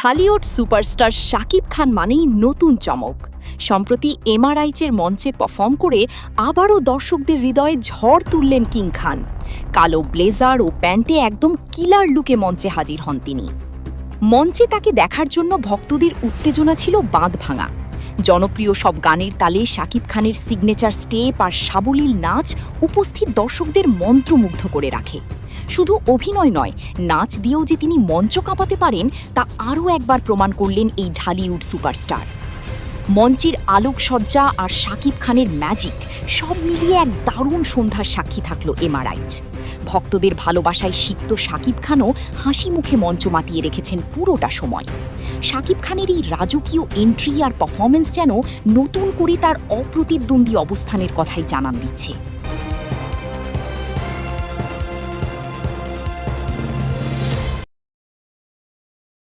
Dhallywood superstar Shakib Khan মানেই নতুন চমক। সম্প্রতি এমআরআইচের মঞ্চে পারফর্ম করে আবারও দর্শকদের হৃদয়ে ঝড় তুললেন কিং খান। কালো ব্লেজার ও প্যান্টে একদম কিলার লুকে মঞ্চে হাজির হন তিনি। মঞ্চে তাকে দেখার জন্য ভক্তদের উত্তেজনা ছিল বাঁধভাঙা। জনপ্রিয় সব গানের তালে শাকিব খানের সিগনেচার স্টেপ আর সাবলীল নাচ উপস্থিত দর্শকদের মন্ত্রমুগ্ধ করে রাখে। শুধু অভিনয় নয়, নাচ দিয়েও যে তিনি মঞ্চ কাঁপাতে পারেন তা আরও একবার প্রমাণ করলেন এই ঢালিউড সুপারস্টার। মঞ্চের আলোকসজ্জা আর শাকিব খানের ম্যাজিক সব মিলিয়ে এক দারুণ সন্ধ্যার সাক্ষী থাকল এমআরআইচ। ভক্তদের ভালোবাসায় সিক্ত শাকিব খানও হাসি মুখে মঞ্চ মাতিয়ে রেখেছেন পুরোটা সময়। শাকিব খানের এই রাজকীয় এন্ট্রি আর পারফরমেন্স যেন নতুন করে তার অপ্রতিদ্বন্দ্বী অবস্থানের কথাই জানান দিচ্ছে।